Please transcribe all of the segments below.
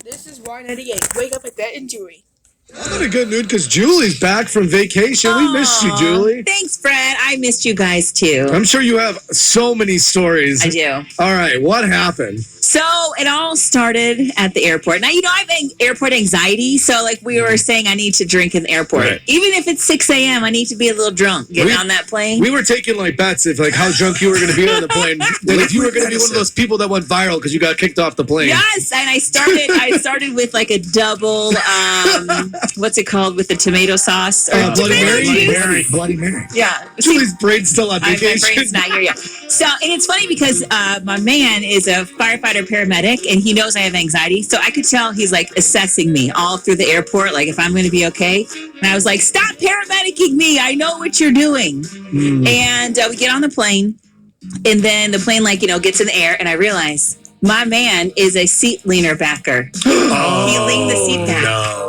This is Y98. Wake up with that and Julie. I'm in a good mood because Julie's back from vacation. We missed you, Julie. Thanks, Bret. I missed you guys, too. I'm sure you have so many stories. I do. All right, what happened? So it all started at the airport. Now, I have airport anxiety. So, like we were saying, I need to drink in the airport. Right. Even if it's 6 a.m., I need to be a little drunk getting on that plane. We were taking like bets of like how drunk you were going to be on the plane. And if you were going to be one of those people that went viral because you got kicked off the plane. Yes, and I started with like a double, what's it called with the tomato sauce? Or Bloody Mary? Bloody Mary. Yeah. Julie's brain's still on My vacation. brain's not here yet. So, and it's funny because my man is a firefighter paramedic, and he knows I have anxiety. So I could tell he's like assessing me all through the airport, like if I'm going to be okay. And I was like, "Stop paramedicing me! I know what you're doing." And we get on the plane, and then the plane gets in the air, and I realize my man is a seat leaner backer. He leaned the seat back. No.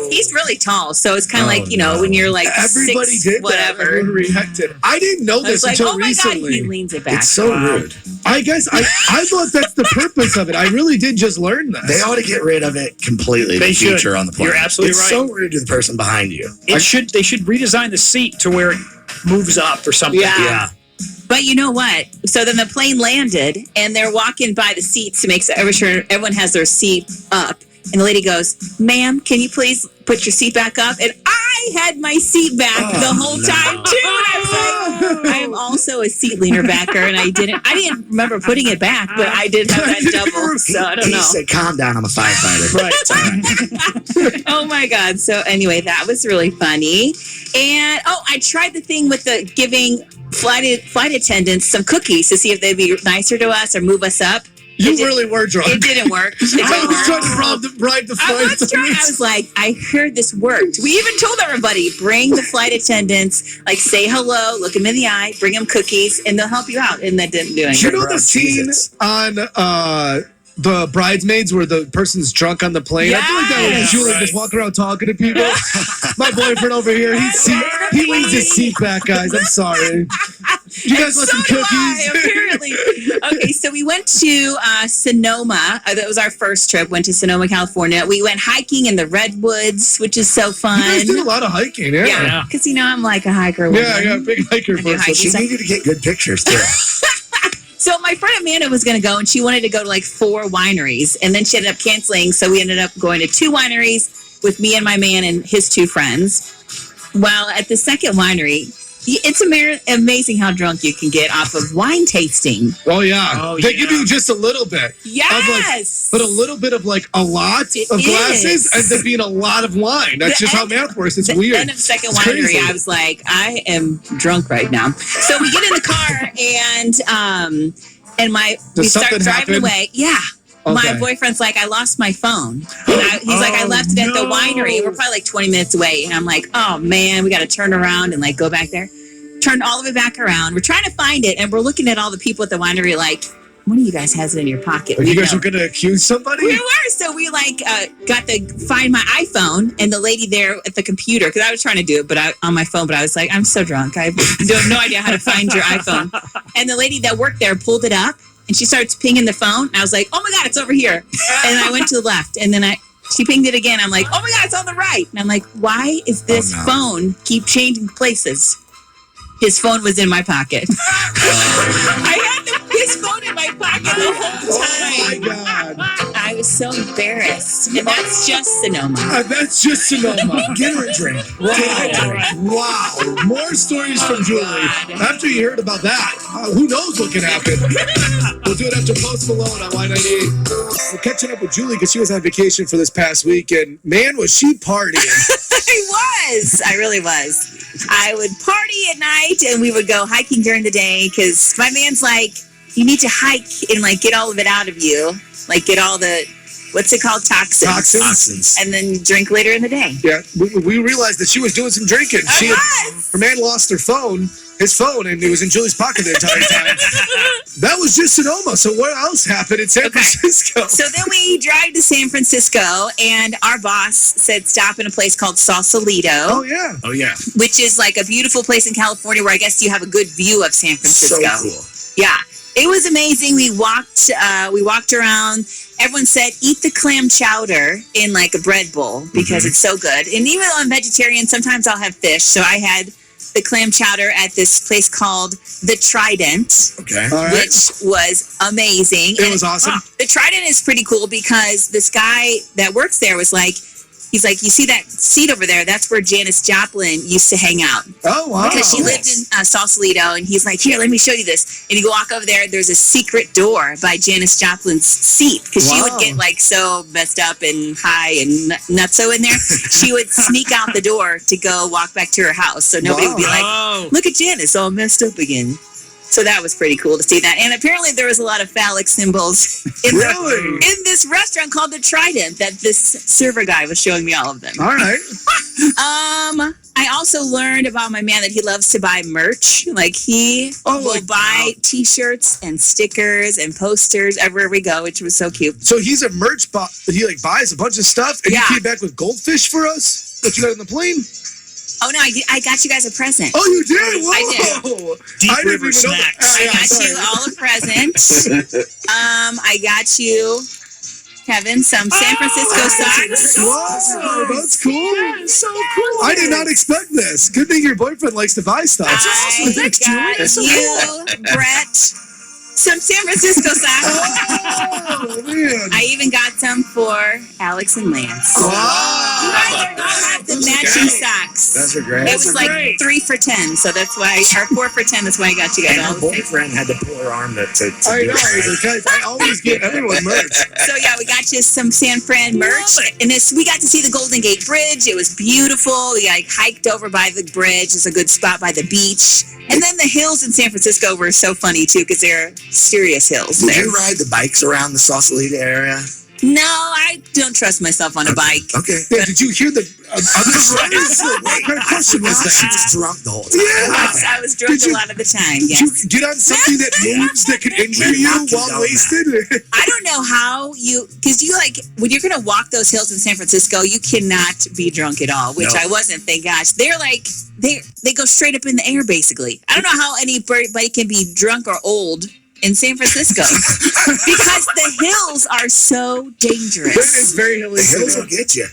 He's really tall, so it's kind of when you're like Everybody 6, did whatever. that. Everyone reacted. I didn't know I was this like, until "Oh my recently. god!" He leans it back. It's so rude. I guess I thought that's the purpose of it. I really did just learn this. They ought to get rid of it completely in They the should. future on the plane. You're absolutely it's right. so rude to the person behind you. They should redesign the seat to where it moves up or something. Yeah. But you know what? So then the plane landed, and they're walking by the seats to make sure everyone has their seat up. And the lady goes, "Ma'am, can you please put your seat back up?" And I had my seat back the whole time too. And I was like, I am also a seat leaner backer, and I didn't remember putting it back, but I did have that double. So I don't He know. said, "Calm down, I'm a firefighter." Right. Oh my God. So anyway, that was really funny. And I tried the thing with the giving flight attendants some cookies to see if they'd be nicer to us or move us up. You really were drunk. It didn't work. I was trying to bribe the flight I was like, I heard this worked. We even told everybody, bring the flight attendants, like say hello, look them in the eye, bring them cookies, and they'll help you out. And that didn't do anything. You know the scene on the Bridesmaids where the person's drunk on the plane? I feel like that was Julie just walking around talking to people. My boyfriend over here, he leaves his seat back, guys. I'm sorry. You guys want some cookies? Apparently. Okay, so we went to Sonoma. That was our first trip. Went to Sonoma, California. We went hiking in the redwoods, which is so fun. You guys did a lot of hiking, yeah. Yeah, because I'm like a hiker. Yeah, big hiker person. She needed to get good pictures, too. So my friend Amanda was going to go, and she wanted to go to like 4 wineries, and then she ended up canceling. So we ended up going to 2 wineries with me and my man and his 2 friends. Well, at the second winery, it's amazing how drunk you can get off of wine tasting. Oh, yeah. They give you just a little bit. Yes. But a little bit of like a lot of glasses ends up being a lot of wine. That's just how math works. It's weird. At the end of the second winery, I was like, I am drunk right now. So we get in the car, and we start driving away. Yeah. Okay. My boyfriend's like, I lost my phone. And he's like, I left it at the winery. We're probably like 20 minutes away. And I'm like, oh, man, we got to turn around and like go back there. Turned all the way back around. We're trying to find it. And we're looking at all the people at the winery like, one of you guys has it in your pocket. You guys were going to accuse somebody? We were. So we got to find my iPhone, and the lady there at the computer, because I was trying to do it on my phone, but I was like, I'm so drunk. I have no idea how to find your iPhone. And the lady that worked there pulled it up, and she starts pinging the phone. And I was like, oh my God, it's over here. And I went to the left, and then she pinged it again. I'm like, oh my God, it's on the right. And I'm like, why is this phone keep changing places? His phone was in my pocket. I had his phone in my pocket the whole time. Oh my God. I was so embarrassed. And that's just Sonoma. That's just Sonoma. Get her a drink. Wow. More stories from Julie. After you heard about that, who knows what can happen? We'll do it after Post Malone on Y98. We're catching up with Julie because she was on vacation for this past week, and man, was she partying. I really was. I would party at night, and we would go hiking during the day, because my man's like, you need to hike and like get all of it out of you. Like get all the, what's it called? Toxins. And then drink later in the day. Yeah, we realized that she was doing some drinking. Her man lost his phone, and it was in Julie's pocket the entire time. That was just Sonoma. So what else happened in San Francisco? So then we drive to San Francisco, and our boss said stop in a place called Sausalito. Oh, yeah. Oh, yeah. Which is like a beautiful place in California where I guess you have a good view of San Francisco. So cool. Yeah. It was amazing. We walked around, everyone said eat the clam chowder in like a bread bowl because it's so good. And even though I'm vegetarian, sometimes I'll have fish. So I had the clam chowder at this place called the Trident, Okay. All right. which was amazing. It was awesome. The Trident is pretty cool because this guy that works there was like, he's like, you see that seat over there? That's where Janis Joplin used to hang out. Oh, wow. Because she lived in Sausalito, and he's like, here, let me show you this. And you walk over there, there's a secret door by Janis Joplin's seat, because she would Wow. get like so messed up and high and nutso in there. She would sneak out the door to go walk back to her house, so nobody would be like, Oh. look at Janis all messed up again. So that was pretty cool to see that. And apparently there was a lot of phallic symbols Really? in this restaurant called the Trident that this server guy was showing me all of them. All right. I also learned about my man that he loves to buy merch. Like he will buy T-shirts and stickers and posters everywhere we go, which was so cute. So he's a merch bot. He like buys a bunch of stuff, and Yeah. he came back with goldfish for us that you got on the plane. Oh no, I got you guys a present. Oh, you did? Whoa. I did. Deep I didn't River even know that. Snacks. I Yeah, got sorry. you all a present. I got you, Kevin, some San Francisco socks. Whoa, that's cool. That's so cool. I did not expect this. Good thing your boyfriend likes to buy stuff. I Thanks, Julie. got That's so you, Bret, some San Francisco socks. Oh, man. I even got some for Alex and Lance. You Wow. guys all have the matching socks. Those are great. It was like great. 3 for $10, so that's why, or 4 for $10. That's why I got you guys And all her the same. boyfriend had to pull her arm to I do know. it, right? Guys, I always get everyone merch. So yeah, we got you some San Fran merch, and this we got to see the Golden Gate Bridge. It was beautiful. We like hiked over by the bridge. It's a good spot by the beach, and then the hills in San Francisco were so funny too because they're serious hills Did there. you ride the bikes around the Sausalito area? No, I don't trust myself on a bike. Okay. Yeah, did you hear the other stories? What kind of question was She that? was drunk the whole time. Yeah. I was drunk Did you- a lot of the time. Did Yes. you get on something that moves that could injure you Knock you while down. wasted? I don't know how because you like when you're gonna walk those hills in San Francisco, you cannot be drunk at all, which No. I wasn't. Thank gosh. They're like they go straight up in the air basically. I don't know how anybody can be drunk or old in San Francisco because the hills are so dangerous. It's very hilly. The hills will get you.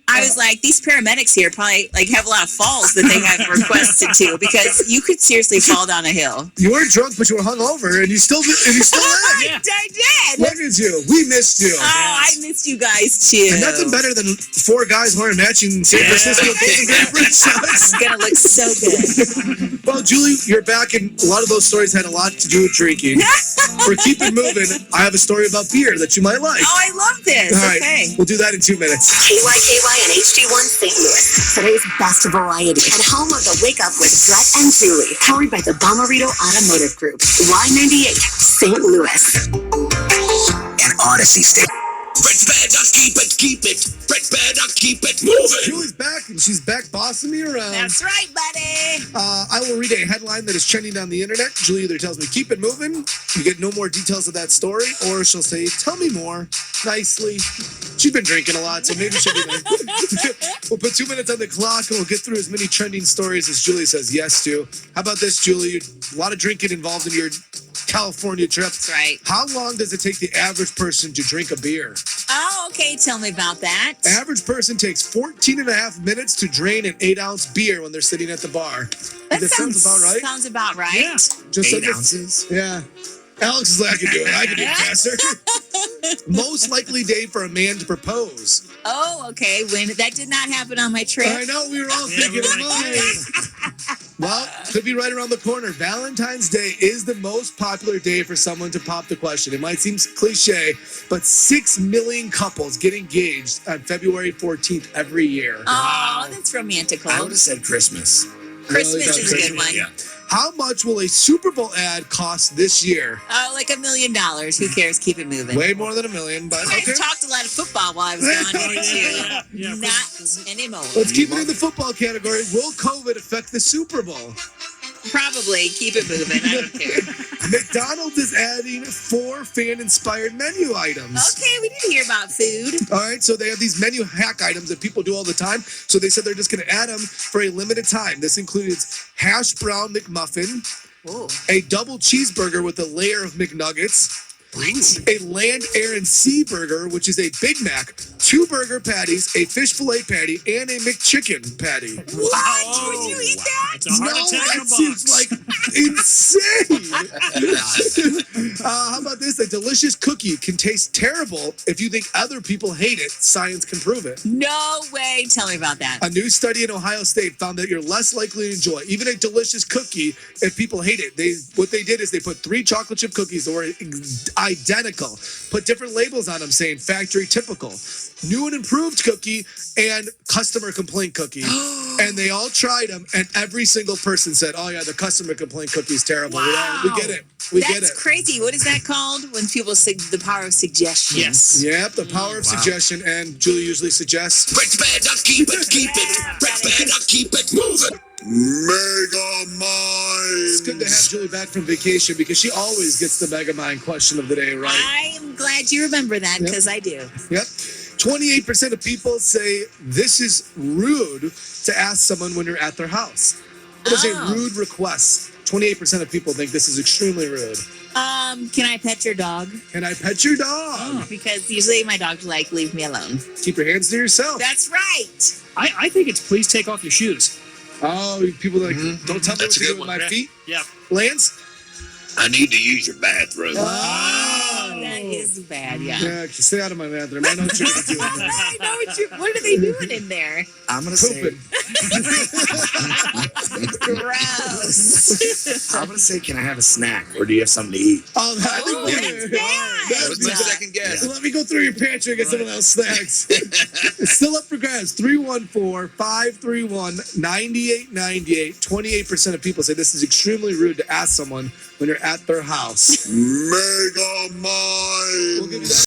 I was like, these paramedics here probably like have a lot of falls that they have requested to because you could seriously fall down a hill. You were drunk, but you were hungover, and you still lived. I did. Look at you. We missed you. Oh, I missed you guys too. And nothing better than 4 guys wearing matching San Francisco Golden Gate Bridge It's shirts. gonna look so good. Well, Julie, you're back, and a lot of those stories had a lot to do with drinking. For Keep It Moving, I have a story about beer that you might like. Oh, I love this. All right, Okay. we'll do that in 2 minutes. KYKY and HD1 St. Louis, today's best variety, and home of the Wake Up with Bret and Julie, powered by the Bomarito Automotive Group, Y98, St. Louis. And Odyssey State. Bret's better keep it. Bret's better keep it moving. Julie's back, and she's back bossing me around. That's right, buddy. I will read a headline that is trending on the internet. Julie either tells me, keep it moving, you get no more details of that story, or she'll say, tell me more, nicely. She's been drinking a lot, so maybe she'll be nice. We'll put 2 minutes on the clock, and we'll get through as many trending stories as Julie says yes to. How about this, Julie? A lot of drinking involved in your California trip. That's right. How long does it take the average person to drink a beer? Oh, okay. Tell me about that. Average person takes 14 and a half minutes to drain an 8-ounce beer when they're sitting at the bar. That sounds about right. Sounds about right. Yeah. Just 8 like ounces. Yeah. Alex is like, I can do it. I can do it faster. Most likely day for a man to propose. Oh, okay. When that did not happen on my trip. I know, we were all Yeah, thinking we of were like, mine. Well, could be right around the corner. Valentine's Day is the most popular day for someone to pop the question. It might seem cliche, but 6 million couples get engaged on February 14th every year. Oh, that's romantical. I would have said Christmas. Christmas Really, is a good one. Yeah. How much will a Super Bowl ad cost this year? Oh, like $1 million. Who cares? Keep it moving. Way more than $1 million, but I okay. talked a lot of football while I was gone here too. Yeah. Not anymore. Let's keep it in the football category. Will COVID affect the Super Bowl? Probably keep it moving. I don't care. McDonald's is adding 4 fan-inspired menu items. Okay, we didn't hear about food. All right, so they have these menu hack items that people do all the time. So they said they're just going to add them for a limited time. This includes hash brown McMuffin, Ooh. a double cheeseburger with a layer of McNuggets, A land, air, and sea burger, which is a Big Mac, 2 burger patties, a fish fillet patty, and a McChicken patty. What? Would you eat that? It's a heart attack in a that seems box. like insane. How about this? A delicious cookie can taste terrible if you think other people hate it. Science can prove it. No way. Tell me about that. A new study in Ohio State found that you're less likely to enjoy even a delicious cookie if people hate it. What they did is they put 3 chocolate chip cookies that were identical, put different labels on them saying factory typical, new and improved cookie, and customer complaint cookie. And they all tried them, and every single person said, "Oh yeah, the customer complaint cookie is terrible." Wow. We get it. We get it. That's crazy. What is that called? When people say the power of suggestion. Yes. Yep, the power of suggestion, and Julie usually suggests. Break's bad, now keep it, keep it. Break's bad, now keep it moving. Mega Mind. It's good to have Julie back from vacation because she always gets the Mega Mind question of the day right. I am glad you remember that because I do. Yep. 28% of people say this is rude to ask someone when you're at their house. What is a rude request? 28% of people think this is extremely rude. Can I pet your dog? Can I pet your dog? Because usually my dog's like, leave me alone. Keep your hands to yourself. That's right. I think it's please take off your shoes. Oh, people are like, don't tell me That's what a to do good with one. my feet. Yeah. Lance? I need to use your bathroom. Oh, that is bad, yeah. Yeah, stay out of my bathroom. I know what you're going to do. I know what are they doing in there? I'm gonna say. Pooping. Gross. I'm gonna say, can I have a snack, or do you have something to eat? Oh, That's bad. That's Let's my second guess. Let me go through your pantry and get someone else snacks. It's still up for grabs. 314-531-9898. 28% of people say this is extremely rude to ask someone when you're at their house. Mega Mind. We'll give you that.